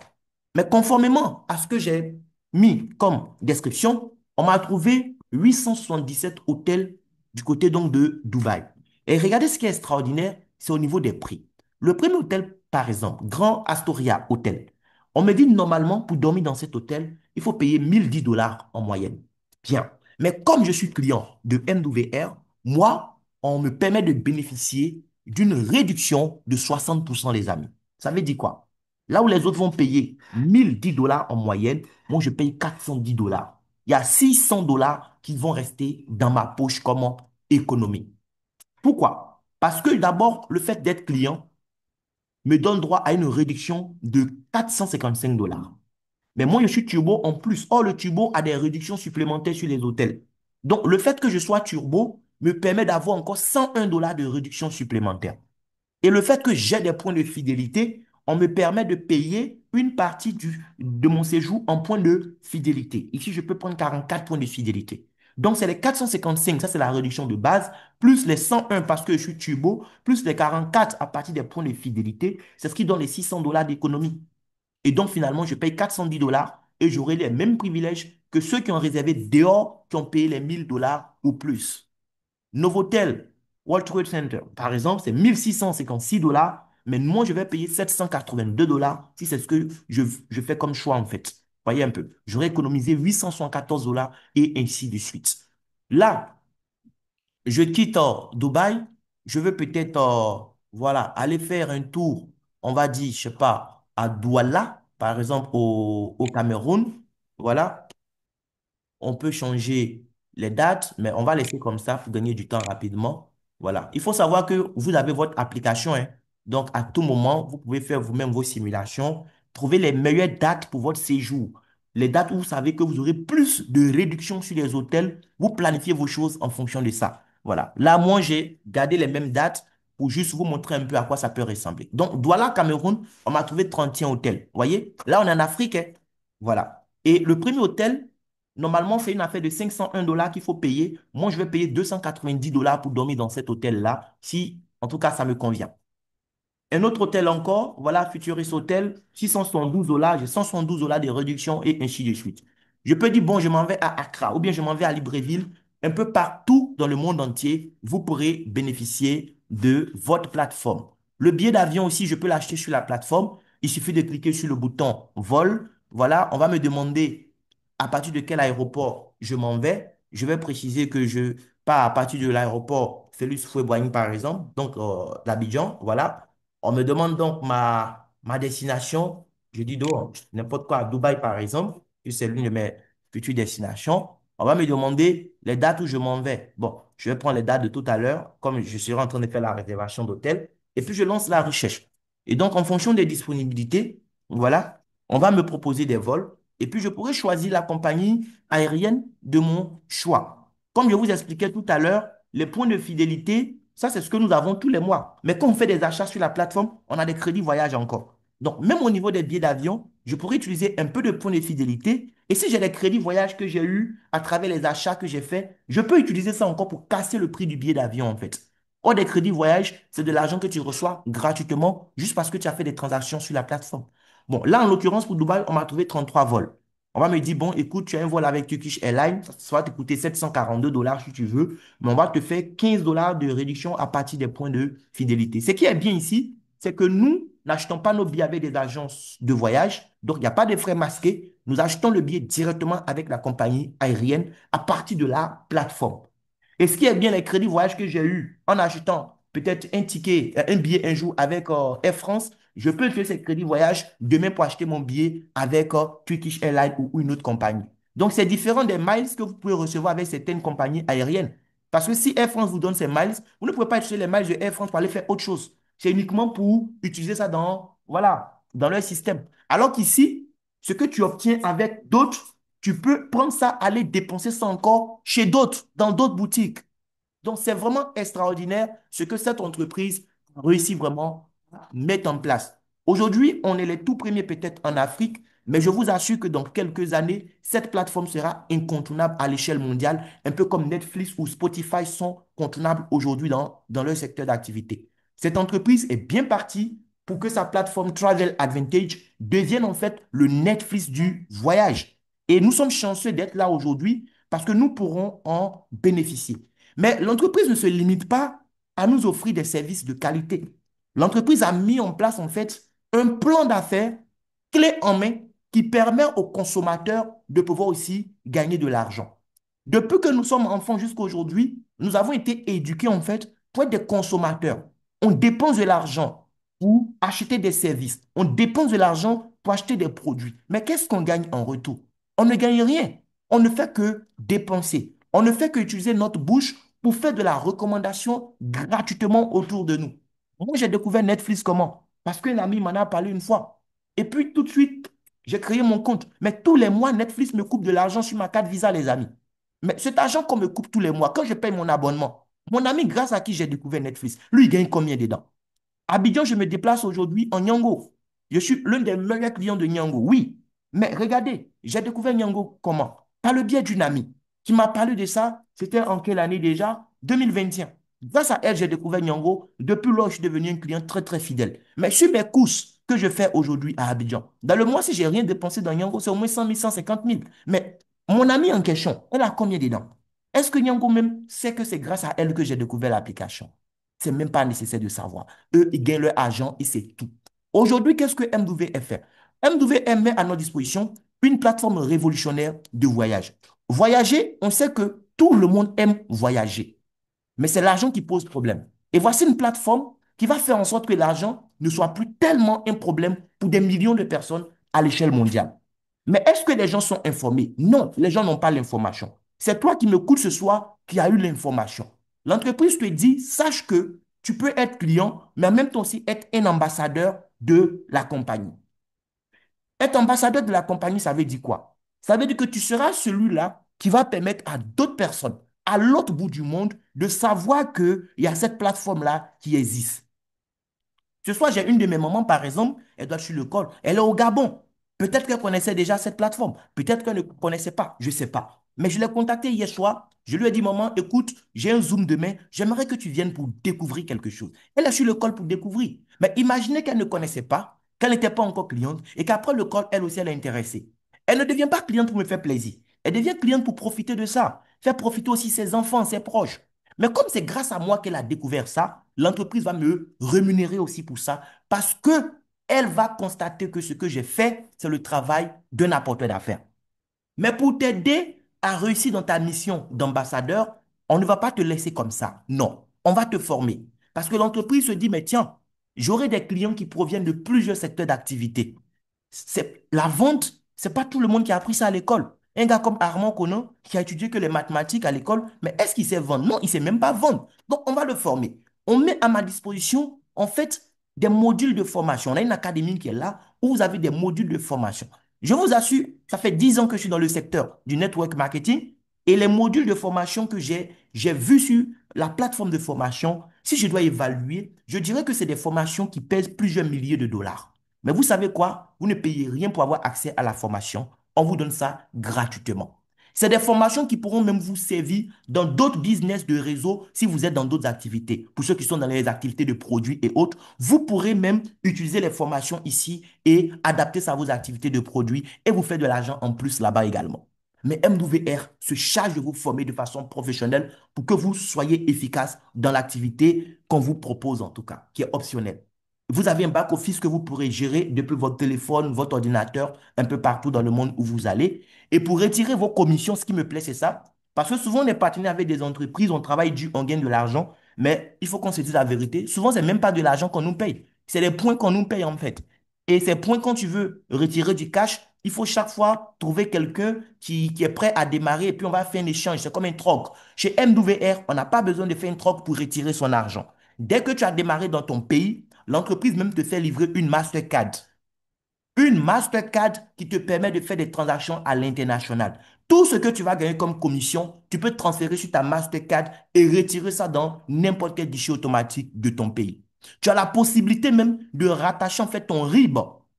Mais conformément à ce que j'ai mis comme description, on m'a trouvé 877 hôtels du côté donc de Dubaï. Et regardez ce qui est extraordinaire, c'est au niveau des prix. Le premier hôtel, par exemple, Grand Astoria Hotel, on me dit normalement pour dormir dans cet hôtel, il faut payer 1010 dollars en moyenne. Bien. Mais comme je suis client de MWR, moi, on me permet de bénéficier d'une réduction de 60%, les amis. Ça veut dire quoi? Là où les autres vont payer 1010 dollars en moyenne, moi, je paye 410 dollars. Il y a 600 dollars qui vont rester dans ma poche comme économie. Pourquoi? Parce que d'abord, le fait d'être client me donne droit à une réduction de 455 dollars. Mais moi, je suis turbo en plus. Or, le turbo a des réductions supplémentaires sur les hôtels. Donc, le fait que je sois turbo me permet d'avoir encore 101 dollars de réduction supplémentaire. Et le fait que j'ai des points de fidélité, on me permet de payer une partie de mon séjour en points de fidélité. Ici, je peux prendre 44 points de fidélité. Donc, c'est les 455, ça c'est la réduction de base, plus les 101 parce que je suis turbo, plus les 44 à partir des points de fidélité. C'est ce qui donne les 600 dollars d'économie. Et donc, finalement, je paye 410 dollars et j'aurai les mêmes privilèges que ceux qui ont réservé dehors, qui ont payé les 1000 dollars ou plus. Novotel, World Trade Center, par exemple, c'est 1656 dollars, mais moi, je vais payer 782 dollars si c'est ce que je fais comme choix, en fait. Voyez un peu. J'aurais économisé 874 dollars et ainsi de suite. Là, je quitte Dubaï, je veux peut-être voilà, aller faire un tour, on va dire, je sais pas, à Douala, par exemple, au Cameroun. Voilà, on peut changer les dates, mais on va laisser comme ça pour gagner du temps rapidement. Voilà. Il faut savoir que vous avez votre application, hein. Donc, à tout moment, vous pouvez faire vous-même vos simulations, trouver les meilleures dates pour votre séjour. Les dates où vous savez que vous aurez plus de réduction sur les hôtels, vous planifiez vos choses en fonction de ça. Voilà. Là, moi, j'ai gardé les mêmes dates pour juste vous montrer un peu à quoi ça peut ressembler. Donc, Douala, Cameroun, on m'a trouvé 31 hôtels. Vous voyez? Là, on est en Afrique, hein. Voilà. Et le premier hôtel, normalement, c'est une affaire de 501 dollars qu'il faut payer. Moi, je vais payer 290 dollars pour dormir dans cet hôtel-là, si en tout cas ça me convient. Un autre hôtel encore, voilà, Futurist Hotel, 672 dollars, j'ai 172 dollars de réduction et ainsi de suite. Je peux dire, bon, je m'en vais à Accra ou bien je m'en vais à Libreville. Un peu partout dans le monde entier, vous pourrez bénéficier de votre plateforme. Le billet d'avion aussi, je peux l'acheter sur la plateforme. Il suffit de cliquer sur le bouton vol. Voilà, on va me demander à partir de quel aéroport je m'en vais. Je vais préciser que je pars à partir de l'aéroport Félix Houphouët-Boigny, par exemple, donc d'Abidjan. Voilà. On me demande donc ma destination. Je dis donc n'importe quoi, à Dubaï par exemple, que c'est l'une de mes futures destinations. On va me demander les dates où je m'en vais. Bon, je vais prendre les dates de tout à l'heure, comme je serai en train de faire la réservation d'hôtel, et puis je lance la recherche. Et donc, en fonction des disponibilités, voilà, on va me proposer des vols, et puis je pourrai choisir la compagnie aérienne de mon choix. Comme je vous expliquais tout à l'heure, les points de fidélité, ça, c'est ce que nous avons tous les mois. Mais quand on fait des achats sur la plateforme, on a des crédits voyage encore. Donc, même au niveau des billets d'avion, je pourrais utiliser un peu de points de fidélité. Et si j'ai des crédits voyage que j'ai eus à travers les achats que j'ai faits, je peux utiliser ça encore pour casser le prix du billet d'avion, en fait. Or, des crédits voyage, c'est de l'argent que tu reçois gratuitement juste parce que tu as fait des transactions sur la plateforme. Bon, là, en l'occurrence, pour Dubaï, on m'a trouvé 33 vols. On va me dire, bon, écoute, tu as un vol avec Turkish Airlines, ça va te coûter 742 dollars si tu veux, mais on va te faire 15 dollars de réduction à partir des points de fidélité. Ce qui est bien ici, c'est que nous n'achetons pas nos billets avec des agences de voyage, donc il n'y a pas de frais masqués. Nous achetons le billet directement avec la compagnie aérienne à partir de la plateforme. Et ce qui est bien, les crédits voyage que j'ai eu en achetant peut-être un ticket, un billet un jour avec Air France, je peux utiliser ces crédits voyage demain pour acheter mon billet avec Turkish Airlines ou une autre compagnie. Donc, c'est différent des miles que vous pouvez recevoir avec certaines compagnies aériennes. Parce que si Air France vous donne ces miles, vous ne pouvez pas utiliser les miles de Air France pour aller faire autre chose. C'est uniquement pour utiliser ça dans, voilà, dans leur système. Alors qu'ici, ce que tu obtiens avec d'autres, tu peux prendre ça, aller dépenser ça encore chez d'autres, dans d'autres boutiques. Donc, c'est vraiment extraordinaire ce que cette entreprise réussit vraiment à mettre en place. Aujourd'hui, on est les tout premiers peut-être en Afrique, mais je vous assure que dans quelques années, cette plateforme sera incontournable à l'échelle mondiale, un peu comme Netflix ou Spotify sont contournables aujourd'hui dans leur secteur d'activité. Cette entreprise est bien partie pour que sa plateforme Travel Advantage devienne en fait le Netflix du voyage. Et nous sommes chanceux d'être là aujourd'hui parce que nous pourrons en bénéficier. Mais l'entreprise ne se limite pas à nous offrir des services de qualité. L'entreprise a mis en place en fait un plan d'affaires clé en main qui permet aux consommateurs de pouvoir aussi gagner de l'argent. Depuis que nous sommes enfants jusqu'à aujourd'hui, nous avons été éduqués en fait pour être des consommateurs. On dépense de l'argent pour acheter des services. On dépense de l'argent pour acheter des produits. Mais qu'est-ce qu'on gagne en retour? On ne gagne rien. On ne fait que dépenser. On ne fait que utiliser notre bouche pour faire de la recommandation gratuitement autour de nous. Moi, j'ai découvert Netflix comment? Parce qu'un ami m'en a parlé une fois. Et puis, tout de suite, j'ai créé mon compte. Mais tous les mois, Netflix me coupe de l'argent sur ma carte Visa, les amis. Mais cet argent qu'on me coupe tous les mois, quand je paye mon abonnement, mon ami grâce à qui j'ai découvert Netflix, lui, il gagne combien dedans? Abidjan, je me déplace aujourd'hui en Niango. Je suis l'un des meilleurs clients de Niango, oui. Mais regardez, j'ai découvert Niango comment? Par le biais d'une amie qui m'a parlé de ça. C'était en quelle année déjà? 2021. Grâce à elle, j'ai découvert Niango. Depuis lors, je suis devenu un client très, très fidèle. Mais sur mes courses que je fais aujourd'hui à Abidjan, dans le mois, si j'ai rien dépensé dans Niango, c'est au moins 100 000, 150 000. Mais mon amie en question, elle a combien dedans? Est-ce que Niango même sait que c'est grâce à elle que j'ai découvert l'application? C'est même pas nécessaire de savoir. Eux, ils gagnent leur argent et c'est tout. Aujourd'hui, qu'est-ce que MWF fait? MWF met à notre disposition une plateforme révolutionnaire de voyage. Voyager, on sait que tout le monde aime voyager, mais c'est l'argent qui pose problème. Et voici une plateforme qui va faire en sorte que l'argent ne soit plus tellement un problème pour des millions de personnes à l'échelle mondiale. Mais est-ce que les gens sont informés? Non, les gens n'ont pas l'information. C'est toi qui me coûte ce soir qui as eu l'information. L'entreprise te dit, sache que tu peux être client, mais en même temps aussi être un ambassadeur de la compagnie. Être ambassadeur de la compagnie, ça veut dire quoi? Ça veut dire que tu seras celui-là qui va permettre à d'autres personnes, à l'autre bout du monde, de savoir qu'il y a cette plateforme-là qui existe. Ce soir, j'ai une de mes mamans, par exemple, elle doit sur le col. Elle est au Gabon. Peut-être qu'elle connaissait déjà cette plateforme. Peut-être qu'elle ne connaissait pas. Je ne sais pas. Mais je l'ai contactée hier soir. Je lui ai dit, maman, écoute, j'ai un Zoom demain. J'aimerais que tu viennes pour découvrir quelque chose. Elle a su le col pour découvrir. Mais imaginez qu'elle ne connaissait pas, qu'elle n'était pas encore cliente et qu'après le col, elle aussi, elle est intéressée. Elle ne devient pas cliente pour me faire plaisir. Elle devient cliente pour profiter de ça. Faire profiter aussi ses enfants, ses proches. Mais comme c'est grâce à moi qu'elle a découvert ça, l'entreprise va me rémunérer aussi pour ça parce que elle va constater que ce que j'ai fait, c'est le travail d'un apporteur d'affaires. Mais pour t'aider à réussir dans ta mission d'ambassadeur, on ne va pas te laisser comme ça. Non, on va te former. Parce que l'entreprise se dit, mais tiens, j'aurai des clients qui proviennent de plusieurs secteurs d'activité. La vente, c'est pas tout le monde qui a appris ça à l'école. Un gars comme Armand Conan, qui a étudié que les mathématiques à l'école, mais est-ce qu'il sait vendre? Non, il sait même pas vendre. Donc, on va le former. On met à ma disposition, en fait, des modules de formation. On a une académie qui est là, où vous avez des modules de formation. Je vous assure, ça fait 10 ans que je suis dans le secteur du network marketing et les modules de formation que j'ai vus sur la plateforme de formation, si je dois évaluer, je dirais que c'est des formations qui pèsent plusieurs milliers de dollars. Mais vous savez quoi? Vous ne payez rien pour avoir accès à la formation. On vous donne ça gratuitement. C'est des formations qui pourront même vous servir dans d'autres business de réseau si vous êtes dans d'autres activités. Pour ceux qui sont dans les activités de produits et autres, vous pourrez même utiliser les formations ici et adapter ça à vos activités de produits et vous faire de l'argent en plus là-bas également. Mais MWR se charge de vous former de façon professionnelle pour que vous soyez efficace dans l'activité qu'on vous propose en tout cas, qui est optionnelle. Vous avez un back-office que vous pourrez gérer depuis votre téléphone, votre ordinateur, un peu partout dans le monde où vous allez. Et pour retirer vos commissions, ce qui me plaît, c'est ça. Parce que souvent, on est partenaire avec des entreprises, on travaille dur, on gagne de l'argent. Mais il faut qu'on se dise la vérité. Souvent, c'est même pas de l'argent qu'on nous paye. C'est les points qu'on nous paye en fait. Et ces points, quand tu veux retirer du cash, il faut chaque fois trouver quelqu'un qui est prêt à démarrer et puis on va faire un échange. C'est comme un troc. Chez MWR, on n'a pas besoin de faire un troc pour retirer son argent. Dès que tu as démarré dans ton pays, l'entreprise même te fait livrer une Mastercard. Une Mastercard qui te permet de faire des transactions à l'international. Tout ce que tu vas gagner comme commission, tu peux transférer sur ta Mastercard et retirer ça dans n'importe quel guichet automatique de ton pays. Tu as la possibilité même de rattacher en fait ton RIB,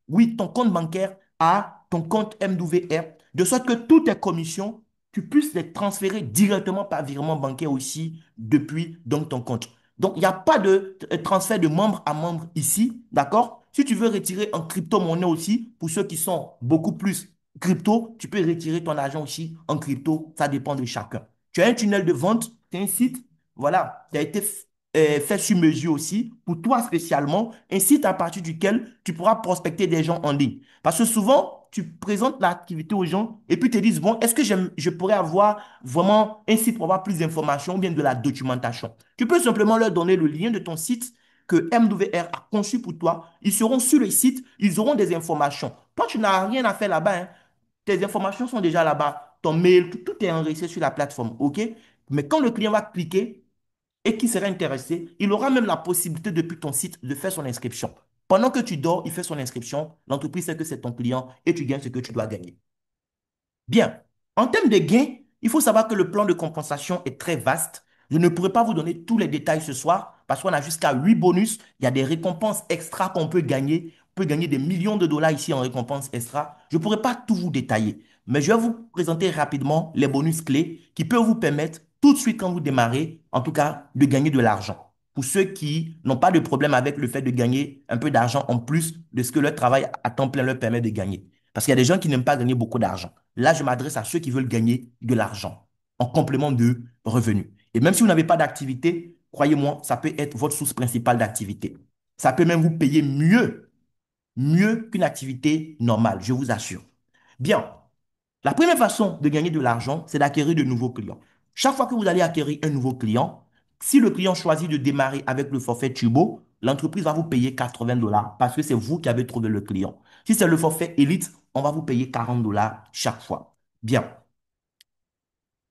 oui, ton compte bancaire à ton compte MWR, de sorte que toutes tes commissions, tu puisses les transférer directement par virement bancaire aussi depuis donc, ton compte. Donc, il n'y a pas de transfert de membre à membre ici, d'accord? Si tu veux retirer en crypto-monnaie aussi, pour ceux qui sont beaucoup plus crypto, tu peux retirer ton argent aussi en crypto, ça dépend de chacun. Tu as un tunnel de vente, tu as un site, voilà, qui a été fait sur mesure aussi, pour toi spécialement, un site à partir duquel tu pourras prospecter des gens en ligne. Parce que souvent, tu présentes l'activité aux gens et puis ils te disent, bon, est-ce que je pourrais avoir vraiment un site pour avoir plus d'informations ou bien de la documentation? Tu peux simplement leur donner le lien de ton site que MWR a conçu pour toi. Ils seront sur le site, ils auront des informations. Toi, tu n'as rien à faire là-bas, hein. Tes informations sont déjà là-bas. Ton mail, tout est enregistré sur la plateforme, OK? Mais quand le client va cliquer et qu'il sera intéressé, il aura même la possibilité depuis ton site de faire son inscription. Pendant que tu dors, il fait son inscription. L'entreprise sait que c'est ton client et tu gagnes ce que tu dois gagner. Bien. En termes de gains, Il faut savoir que le plan de compensation est très vaste. Je ne pourrais pas vous donner tous les détails ce soir parce qu'on a jusqu'à 8 bonus. Il y a des récompenses extra qu'on peut gagner. On peut gagner des millions de dollars ici en récompenses extra. Je ne pourrais pas tout vous détailler, mais je vais vous présenter rapidement les bonus clés qui peuvent vous permettre tout de suite quand vous démarrez, en tout cas, de gagner de l'argent. Pour ceux qui n'ont pas de problème avec le fait de gagner un peu d'argent en plus de ce que leur travail à temps plein leur permet de gagner. Parce qu'il y a des gens qui n'aiment pas gagner beaucoup d'argent. Là, je m'adresse à ceux qui veulent gagner de l'argent en complément de revenus. Et même si vous n'avez pas d'activité, croyez-moi, ça peut être votre source principale d'activité. Ça peut même vous payer mieux qu'une activité normale, je vous assure. Bien, la première façon de gagner de l'argent, c'est d'acquérir de nouveaux clients. Chaque fois que vous allez acquérir un nouveau client, si le client choisit de démarrer avec le forfait Turbo, l'entreprise va vous payer 80 dollars parce que c'est vous qui avez trouvé le client. Si c'est le forfait Elite, on va vous payer 40 dollars chaque fois. Bien.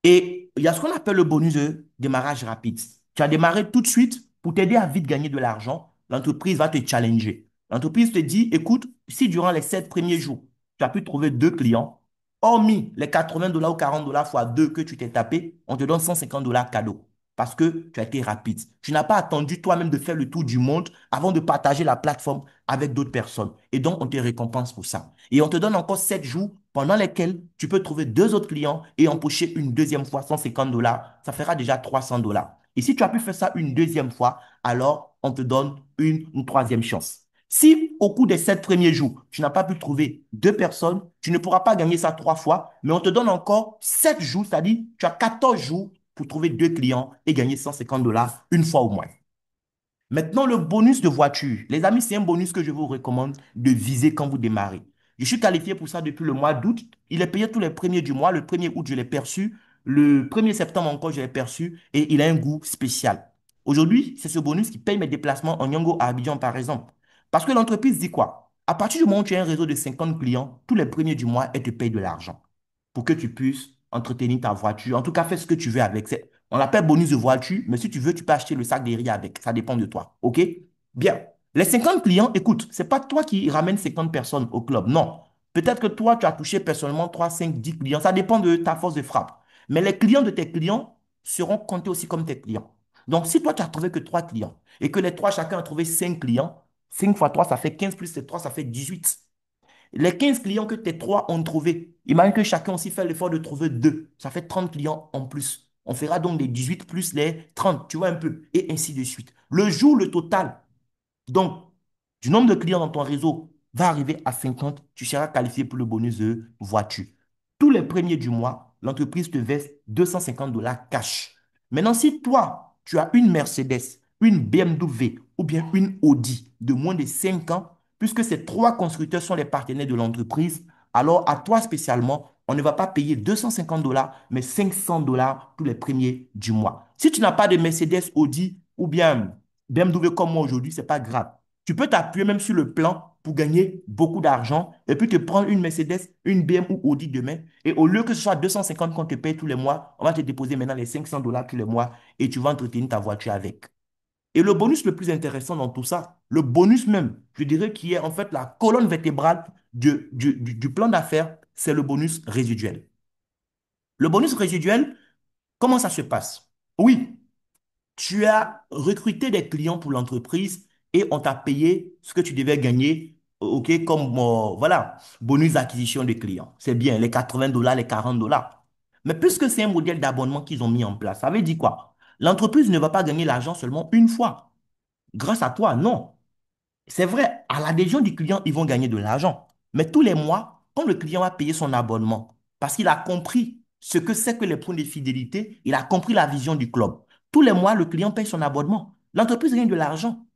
Et il y a ce qu'on appelle le bonus de démarrage rapide. Tu as démarré tout de suite pour t'aider à vite gagner de l'argent. L'entreprise va te challenger. L'entreprise te dit, écoute, si durant les 7 premiers jours, tu as pu trouver deux clients, hormis les 80 dollars ou 40 dollars fois 2 que tu t'es tapé, on te donne 150 dollars cadeau parce que tu as été rapide. Tu n'as pas attendu toi-même de faire le tour du monde avant de partager la plateforme avec d'autres personnes. Et donc, on te récompense pour ça. Et on te donne encore 7 jours pendant lesquels tu peux trouver deux autres clients et empocher une deuxième fois 150 dollars. Ça fera déjà 300 dollars. Et si tu as pu faire ça une deuxième fois, alors on te donne une troisième chance. Si au cours des 7 premiers jours, tu n'as pas pu trouver deux personnes, tu ne pourras pas gagner ça 3 fois, mais on te donne encore 7 jours, c'est-à-dire tu as 14 jours pour trouver deux clients et gagner 150 dollars une fois au moins. Maintenant, le bonus de voiture. Les amis, c'est un bonus que je vous recommande de viser quand vous démarrez. Je suis qualifié pour ça depuis le mois d'août. Il est payé tous les premiers du mois. Le 1er août, je l'ai perçu. Le 1er septembre encore, je l'ai perçu. Et il a un goût spécial. Aujourd'hui, c'est ce bonus qui paye mes déplacements en Nyongo à Abidjan, par exemple. Parce que l'entreprise dit quoi? À partir du moment où tu as un réseau de 50 clients, tous les premiers du mois, elle te paye de l'argent pour que tu puisses entretenir ta voiture. En tout cas, fais ce que tu veux avec. On l'appelle bonus de voiture, mais si tu veux, tu peux acheter le sac de riz avec. Ça dépend de toi. OK? Bien. Les 50 clients, écoute, ce n'est pas toi qui ramènes 50 personnes au club. Non. Peut-être que toi, tu as touché personnellement 3, 5, 10 clients. Ça dépend de ta force de frappe. Mais les clients de tes clients seront comptés aussi comme tes clients. Donc, si toi, tu as trouvé que 3 clients et que les 3, chacun a trouvé 5 clients, 5 fois 3, ça fait 15 plus les 3, ça fait 18. Les 15 clients que tes trois ont trouvés, imagine que chacun aussi fait l'effort de trouver deux. Ça fait 30 clients en plus. On fera donc les 18 plus les 30, tu vois un peu, et ainsi de suite. Le jour, le total, donc, du nombre de clients dans ton réseau va arriver à 50, tu seras qualifié pour le bonus de voiture. Tous les premiers du mois, l'entreprise te verse 250 dollars cash. Maintenant, si toi, tu as une Mercedes, une BMW ou bien une Audi de moins de 5 ans, puisque ces trois constructeurs sont les partenaires de l'entreprise, alors à toi spécialement, on ne va pas payer 250 dollars, mais 500 dollars tous les premiers du mois. Si tu n'as pas de Mercedes, Audi ou bien BMW comme moi aujourd'hui, ce n'est pas grave. Tu peux t'appuyer même sur le plan pour gagner beaucoup d'argent et puis te prendre une Mercedes, une BMW ou Audi demain. Et au lieu que ce soit 250 qu'on te paye tous les mois, on va te déposer maintenant les 500 dollars tous les mois et tu vas entretenir ta voiture avec. Et le bonus le plus intéressant dans tout ça, le bonus même, je dirais qui est en fait la colonne vertébrale du plan d'affaires, c'est le bonus résiduel. Le bonus résiduel, comment ça se passe? Oui, tu as recruté des clients pour l'entreprise et on t'a payé ce que tu devais gagner, OK, comme voilà, bonus d'acquisition de clients. C'est bien, les 80 dollars, les 40 dollars. Mais puisque c'est un modèle d'abonnement qu'ils ont mis en place, ça veut dire quoi? L'entreprise ne va pas gagner l'argent seulement une fois. Grâce à toi, non. C'est vrai, à l'adhésion du client, ils vont gagner de l'argent. Mais tous les mois, quand le client va payer son abonnement, parce qu'il a compris ce que c'est que les points de fidélité, il a compris la vision du club. Tous les mois, le client paye son abonnement. L'entreprise gagne de l'argent.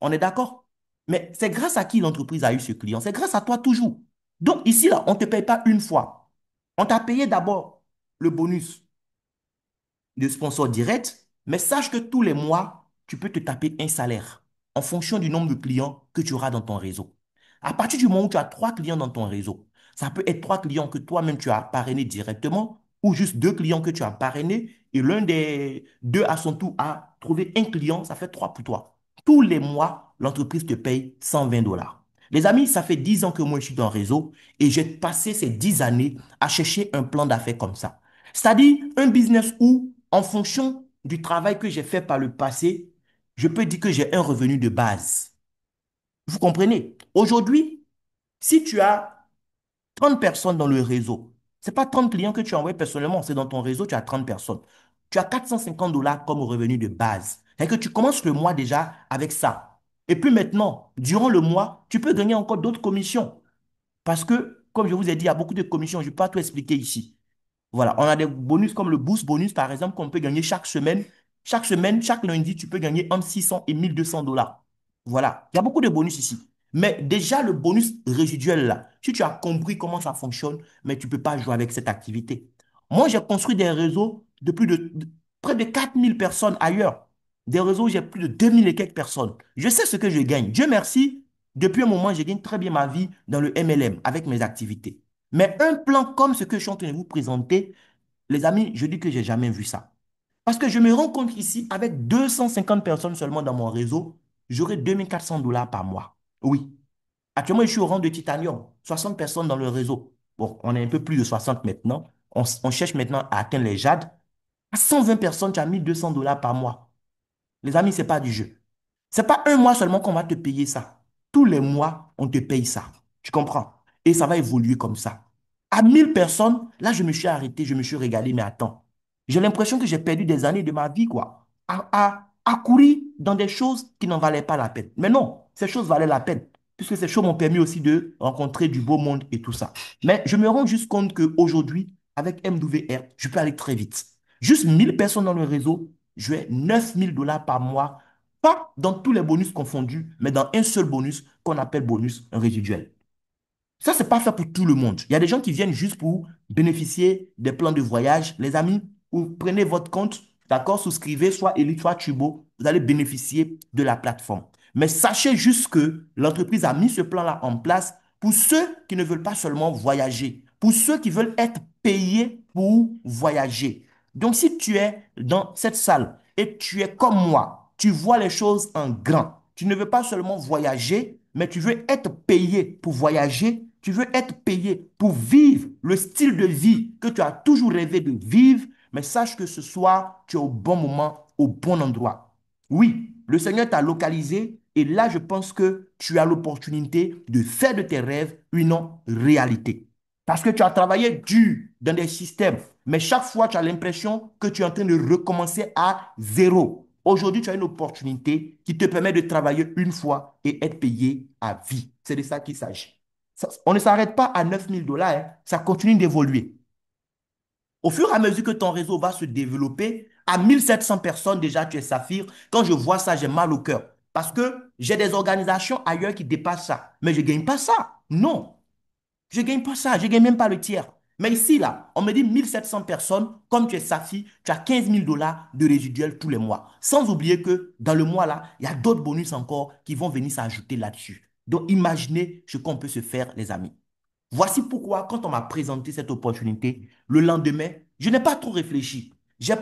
On est d'accord? Mais c'est grâce à qui l'entreprise a eu ce client? C'est grâce à toi toujours. Donc ici, là, on ne te paye pas une fois. On t'a payé d'abord le bonus de sponsor direct, mais sache que tous les mois, tu peux te taper un salaire en fonction du nombre de clients que tu auras dans ton réseau. À partir du moment où tu as 3 clients dans ton réseau, ça peut être 3 clients que toi-même tu as parrainés directement ou juste 2 clients que tu as parrainés et l'un des deux à son tour a trouvé un client, ça fait 3 pour toi. Tous les mois, l'entreprise te paye 120 dollars. Les amis, ça fait 10 ans que moi je suis dans le réseau et j'ai passé ces 10 années à chercher un plan d'affaires comme ça. C'est-à-dire un business où, en fonction du travail que j'ai fait par le passé, je peux dire que j'ai un revenu de base. Vous comprenez? Aujourd'hui, si tu as 30 personnes dans le réseau, ce n'est pas 30 clients que tu envoies personnellement, c'est dans ton réseau, tu as 30 personnes. Tu as 450 dollars comme revenu de base. C'est que tu commences le mois déjà avec ça. Et puis maintenant, durant le mois, tu peux gagner encore d'autres commissions. Parce que, comme je vous ai dit, il y a beaucoup de commissions. Je ne vais pas tout expliquer ici. Voilà, on a des bonus comme le Boost Bonus, par exemple, qu'on peut gagner chaque semaine. Chaque semaine, chaque lundi, tu peux gagner entre 600 et 1200 dollars. Voilà, il y a beaucoup de bonus ici. Mais déjà, le bonus résiduel, là, si tu as compris comment ça fonctionne, mais tu ne peux pas jouer avec cette activité. Moi, j'ai construit des réseaux de plus de près de 4000 personnes ailleurs. Des réseaux où j'ai plus de 2000 et quelques personnes. Je sais ce que je gagne. Dieu merci, depuis un moment, je gagne très bien ma vie dans le MLM avec mes activités. Mais un plan comme ce que je suis en train de vous présenter, les amis, je dis que j'ai jamais vu ça. Parce que je me rends compte ici, avec 250 personnes seulement dans mon réseau, j'aurai 2400 dollars par mois. Oui. Actuellement, je suis au rang de titanium. 60 personnes dans le réseau. Bon, on est un peu plus de 60 maintenant. On cherche maintenant à atteindre les jades. À 120 personnes, tu as 1200 dollars par mois. Les amis, ce n'est pas du jeu. C'est pas un mois seulement qu'on va te payer ça. Tous les mois, on te paye ça. Tu comprends? Et ça va évoluer comme ça. À 1000 personnes, là, je me suis arrêté, je me suis régalé, mais attends. J'ai l'impression que j'ai perdu des années de ma vie, quoi, à courir dans des choses qui n'en valaient pas la peine. Mais non, ces choses valaient la peine, puisque ces choses m'ont permis aussi de rencontrer du beau monde et tout ça. Mais je me rends juste compte qu'aujourd'hui, avec MWR, je peux aller très vite. Juste 1000 personnes dans le réseau, je vais 9000 dollars par mois, pas dans tous les bonus confondus, mais dans un seul bonus qu'on appelle bonus résiduel. Ça, c'est pas fait pour tout le monde. Il y a des gens qui viennent juste pour bénéficier des plans de voyage. Les amis, vous prenez votre compte, d'accord, souscrivez, soit Elite, soit Tubo, vous allez bénéficier de la plateforme. Mais sachez juste que l'entreprise a mis ce plan-là en place pour ceux qui ne veulent pas seulement voyager, pour ceux qui veulent être payés pour voyager. Donc, si tu es dans cette salle et tu es comme moi, tu vois les choses en grand, tu ne veux pas seulement voyager, mais tu veux être payé pour voyager, tu veux être payé pour vivre le style de vie que tu as toujours rêvé de vivre, mais sache que ce soir, tu es au bon moment, au bon endroit. Oui, le Seigneur t'a localisé et là, je pense que tu as l'opportunité de faire de tes rêves une réalité. Parce que tu as travaillé dur dans des systèmes, mais chaque fois, tu as l'impression que tu es en train de recommencer à zéro. Aujourd'hui, tu as une opportunité qui te permet de travailler une fois et être payé à vie. C'est de ça qu'il s'agit. On ne s'arrête pas à 9000 dollars, hein. Ça continue d'évoluer. Au fur et à mesure que ton réseau va se développer, à 1700 personnes déjà, tu es Saphir. Quand je vois ça, j'ai mal au cœur. Parce que j'ai des organisations ailleurs qui dépassent ça. Mais je ne gagne pas ça. Non. Je ne gagne pas ça, je ne gagne même pas le tiers. Mais ici, là, on me dit 1700 personnes, comme tu es Safi, tu as 15 000 dollars de résiduel tous les mois. Sans oublier que dans le mois, là, il y a d'autres bonus encore qui vont venir s'ajouter là-dessus. Donc, imaginez ce qu'on peut se faire, les amis. Voici pourquoi, quand on m'a présenté cette opportunité, le lendemain, je n'ai pas trop réfléchi. Je n'ai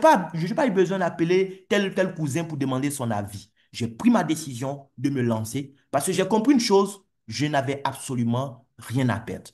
pas eu besoin d'appeler tel ou tel cousin pour demander son avis. J'ai pris ma décision de me lancer parce que j'ai compris une chose, je n'avais absolument rien à perdre.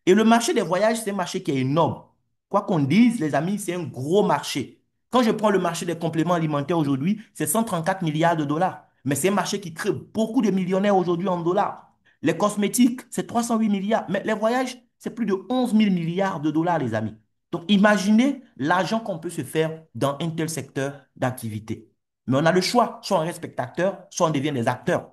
Et le marché des voyages, c'est un marché qui est énorme. Quoi qu'on dise, les amis, c'est un gros marché. Quand je prends le marché des compléments alimentaires aujourd'hui, c'est 134 milliards de dollars. Mais c'est un marché qui crée beaucoup de millionnaires aujourd'hui en dollars. Les cosmétiques, c'est 308 milliards. Mais les voyages, c'est plus de 11 000 milliards de dollars, les amis. Donc, imaginez l'argent qu'on peut se faire dans un tel secteur d'activité. Mais on a le choix. Soit on reste spectateur, soit on devient des acteurs.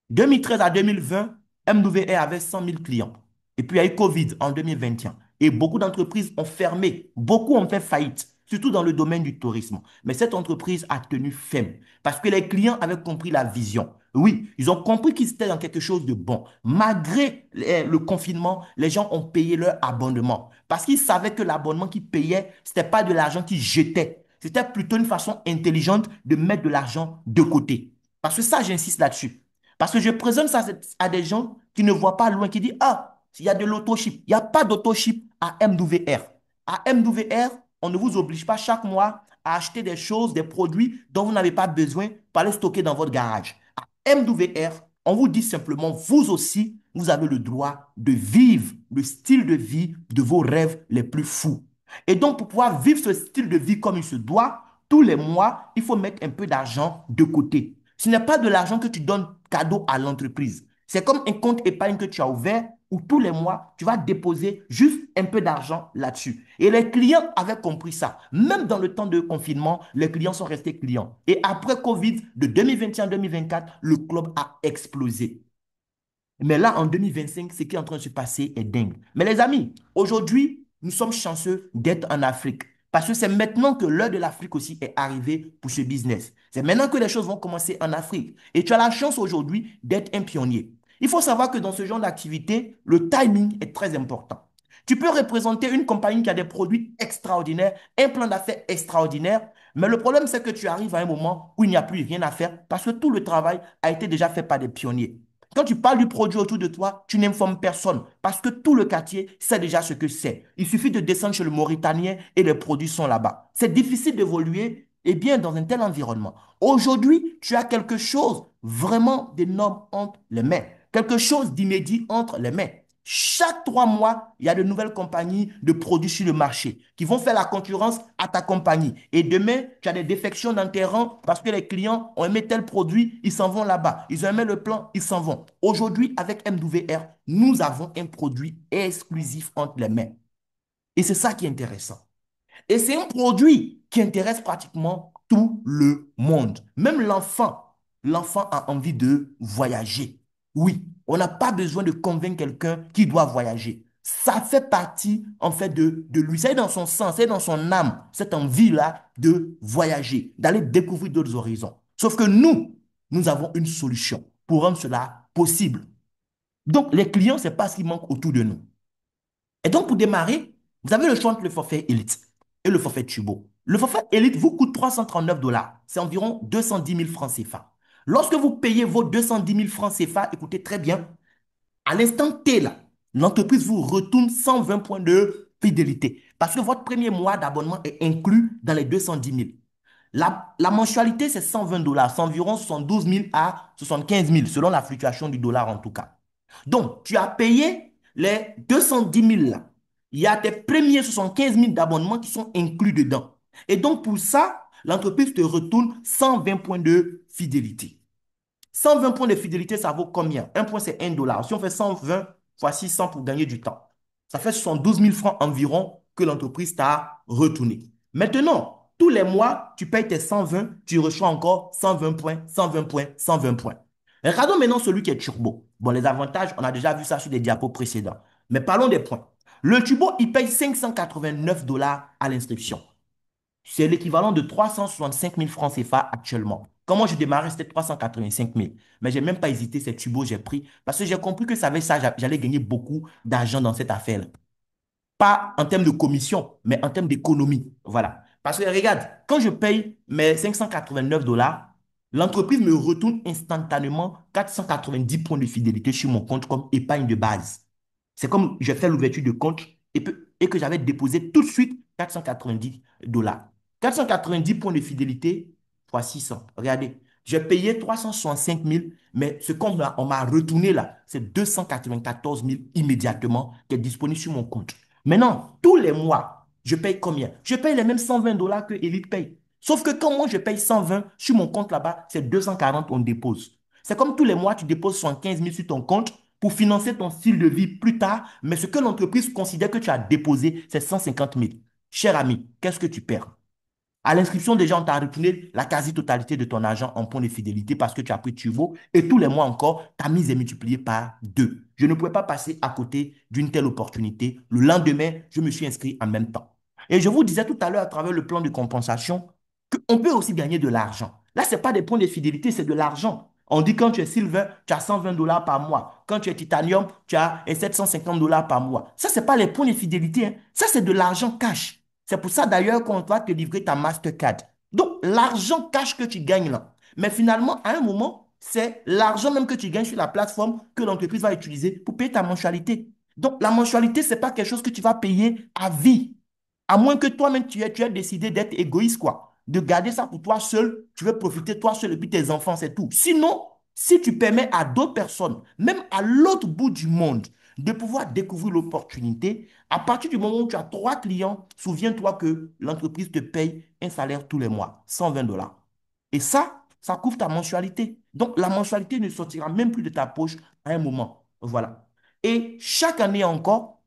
2013 à 2020, MWR avait 100 000 clients. Et puis, il y a eu Covid en 2021. Et beaucoup d'entreprises ont fermé. Beaucoup ont fait faillite, surtout dans le domaine du tourisme. Mais cette entreprise a tenu ferme parce que les clients avaient compris la vision. Oui, ils ont compris qu'ils étaient dans quelque chose de bon. Malgré le confinement, les gens ont payé leur abonnement parce qu'ils savaient que l'abonnement qu'ils payaient, ce n'était pas de l'argent qu'ils jetaient. C'était plutôt une façon intelligente de mettre de l'argent de côté. Parce que ça, j'insiste là-dessus. Parce que je présente ça à des gens qui ne voient pas loin, qui disent, ah, il y a de l'auto-ship. Il n'y a pas d'auto-ship à MWR. À MWR, on ne vous oblige pas chaque mois à acheter des choses, des produits dont vous n'avez pas besoin pour aller stocker dans votre garage. À MWR, on vous dit simplement, vous aussi, vous avez le droit de vivre le style de vie de vos rêves les plus fous. Et donc, pour pouvoir vivre ce style de vie comme il se doit, tous les mois, il faut mettre un peu d'argent de côté. Ce n'est pas de l'argent que tu donnes cadeau à l'entreprise. C'est comme un compte épargne que tu as ouvert où tous les mois, tu vas déposer juste un peu d'argent là-dessus. Et les clients avaient compris ça. Même dans le temps de confinement, les clients sont restés clients. Et après Covid, de 2021 à 2024, le club a explosé. Mais là, en 2025, ce qui est en train de se passer est dingue. Mais les amis, aujourd'hui, nous sommes chanceux d'être en Afrique. Parce que c'est maintenant que l'heure de l'Afrique aussi est arrivée pour ce business. C'est maintenant que les choses vont commencer en Afrique. Et tu as la chance aujourd'hui d'être un pionnier. Il faut savoir que dans ce genre d'activité, le timing est très important. Tu peux représenter une compagnie qui a des produits extraordinaires, un plan d'affaires extraordinaire, mais le problème, c'est que tu arrives à un moment où il n'y a plus rien à faire parce que tout le travail a été déjà fait par des pionniers. Quand tu parles du produit autour de toi, tu n'informes personne parce que tout le quartier sait déjà ce que c'est. Il suffit de descendre chez le Mauritanien et les produits sont là-bas. C'est difficile d'évoluer eh bien, dans un tel environnement. Aujourd'hui, tu as quelque chose vraiment d'énorme entre les mains, quelque chose d'immédiat entre les mains. Chaque 3 mois, il y a de nouvelles compagnies de produits sur le marché qui vont faire la concurrence à ta compagnie. Et demain, tu as des défections dans tes rangs parce que les clients ont aimé tel produit, ils s'en vont là-bas. Ils ont aimé le plan, ils s'en vont. Aujourd'hui, avec MWR, nous avons un produit exclusif entre les mains. Et c'est ça qui est intéressant. Et c'est un produit qui intéresse pratiquement tout le monde. Même l'enfant. L'enfant a envie de voyager. Oui, on n'a pas besoin de convaincre quelqu'un qui doit voyager. Ça fait partie, en fait, de lui. C'est dans son sang, c'est dans son âme, cette envie-là de voyager, d'aller découvrir d'autres horizons. Sauf que nous avons une solution pour rendre cela possible. Donc, les clients, ce n'est pas ce qui manque autour de nous. Et donc, pour démarrer, vous avez le choix entre le forfait Elite et le forfait Turbo. Le forfait Elite vous coûte 339 dollars. C'est environ 210 000 francs CFA. Lorsque vous payez vos 210 000 francs CFA, écoutez très bien, à l'instant T, là, l'entreprise vous retourne 120 points de fidélité. Parce que votre premier mois d'abonnement est inclus dans les 210 000. La mensualité, c'est 120 dollars. C'est environ 72 000 à 75 000, selon la fluctuation du dollar en tout cas. Donc, tu as payé les 210 000 là. Il y a tes premiers 75 000 d'abonnement qui sont inclus dedans. Et donc, pour ça, l'entreprise te retourne 120 points de fidélité. 120 points de fidélité, ça vaut combien? Un point, c'est 1 dollar. Si on fait 120 fois 600 pour gagner du temps, ça fait 72 000 francs environ que l'entreprise t'a retourné. Maintenant, tous les mois, tu payes tes 120, tu reçois encore 120 points, 120 points, 120 points. Regardons maintenant celui qui est turbo. Bon, les avantages, on a déjà vu ça sur des diapos précédents. Mais parlons des points. Le turbo, il paye 589 dollars à l'inscription. C'est l'équivalent de 365 000 francs CFA actuellement. Quand moi je démarrais, c'était 385 000. Mais je n'ai même pas hésité, c'est turbo, j'ai pris. Parce que j'ai compris que ça avec ça, j'allais gagner beaucoup d'argent dans cette affaire-là. Pas en termes de commission, mais en termes d'économie. Voilà. Parce que regarde, quand je paye mes 589 dollars, l'entreprise me retourne instantanément 490 points de fidélité sur mon compte comme épargne de base. C'est comme je fais l'ouverture de compte et que j'avais déposé tout de suite 490 dollars. 490 points de fidélité fois 600. Regardez, j'ai payé 365 000, mais ce compte-là, on m'a retourné là, c'est 294 000 immédiatement qui est disponible sur mon compte. Maintenant, tous les mois, je paye combien? Je paye les mêmes 120 dollars que Elite paye. Sauf que quand moi je paye 120 sur mon compte là-bas, c'est 240 on dépose. C'est comme tous les mois, tu déposes 75 000 sur ton compte pour financer ton style de vie plus tard, mais ce que l'entreprise considère que tu as déposé, c'est 150 000. Cher ami, qu'est-ce que tu perds? À l'inscription, déjà, on t'a retourné la quasi-totalité de ton argent en points de fidélité parce que tu as pris Turbo et tous les mois encore, ta mise est multipliée par 2. Je ne pouvais pas passer à côté d'une telle opportunité. Le lendemain, je me suis inscrit en même temps. Et je vous disais tout à l'heure à travers le plan de compensation qu'on peut aussi gagner de l'argent. Là, ce n'est pas des points de fidélité, c'est de l'argent. On dit quand tu es silver, tu as 120 dollars par mois. Quand tu es titanium, tu as 750 dollars par mois. Ça, ce n'est pas les points de fidélité, hein. Ça, c'est de l'argent cash. C'est pour ça d'ailleurs qu'on va te livrer ta Mastercard. Donc, l'argent cash que tu gagnes là. Mais finalement, à un moment, c'est l'argent même que tu gagnes sur la plateforme que l'entreprise va utiliser pour payer ta mensualité. Donc, la mensualité, ce n'est pas quelque chose que tu vas payer à vie. À moins que toi-même, tu aies décidé d'être égoïste, quoi. De garder ça pour toi seul, tu veux profiter toi seul et puis tes enfants, c'est tout. Sinon, si tu permets à d'autres personnes, même à l'autre bout du monde, de pouvoir découvrir l'opportunité. À partir du moment où tu as trois clients, souviens-toi que l'entreprise te paye un salaire tous les mois, 120 $. Et ça couvre ta mensualité. Donc, la mensualité ne sortira même plus de ta poche à un moment. Voilà. Et chaque année encore,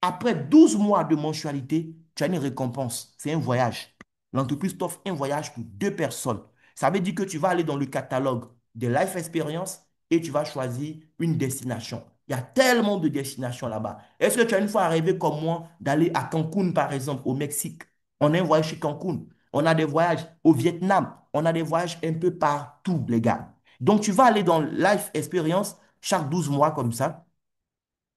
après 12 mois de mensualité, tu as une récompense. C'est un voyage. L'entreprise t'offre un voyage pour deux personnes. Ça veut dire que tu vas aller dans le catalogue de Life Experience et tu vas choisir une destination. Il y a tellement de destinations là-bas. Est-ce que tu as une fois rêvé comme moi d'aller à Cancun, par exemple, au Mexique? On a un voyage chez Cancun. On a des voyages au Vietnam. On a des voyages un peu partout, les gars. Donc, tu vas aller dans Life Experience chaque 12 mois comme ça.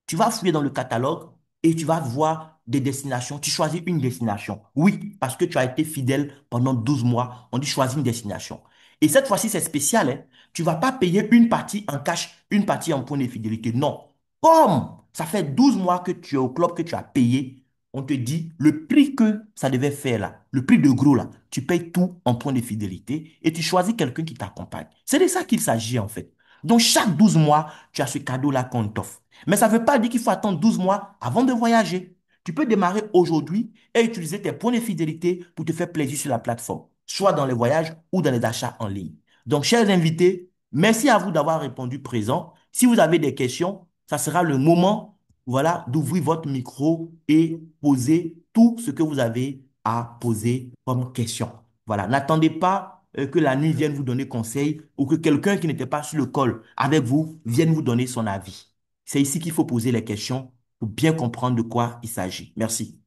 Tu vas fouiller dans le catalogue et tu vas voir des destinations. Tu choisis une destination. Oui, parce que tu as été fidèle pendant 12 mois. On dit choisis une destination. Et cette fois-ci, c'est spécial, hein. Tu ne vas pas payer une partie en cash, une partie en point de fidélité. Non. Comme ça fait 12 mois que tu es au club, que tu as payé, on te dit le prix que ça devait faire là, le prix de gros là, tu payes tout en point de fidélité et tu choisis quelqu'un qui t'accompagne. C'est de ça qu'il s'agit en fait. Donc chaque 12 mois, tu as ce cadeau-là qu'on t'offre. Mais ça ne veut pas dire qu'il faut attendre 12 mois avant de voyager. Tu peux démarrer aujourd'hui et utiliser tes points de fidélité pour te faire plaisir sur la plateforme, soit dans les voyages ou dans les achats en ligne. Donc, chers invités, merci à vous d'avoir répondu présent. Si vous avez des questions, ça sera le moment, voilà, d'ouvrir votre micro et poser tout ce que vous avez à poser comme question. Voilà, n'attendez pas que la nuit vienne vous donner conseil ou que quelqu'un qui n'était pas sur le call avec vous vienne vous donner son avis. C'est ici qu'il faut poser les questions pour bien comprendre de quoi il s'agit. Merci.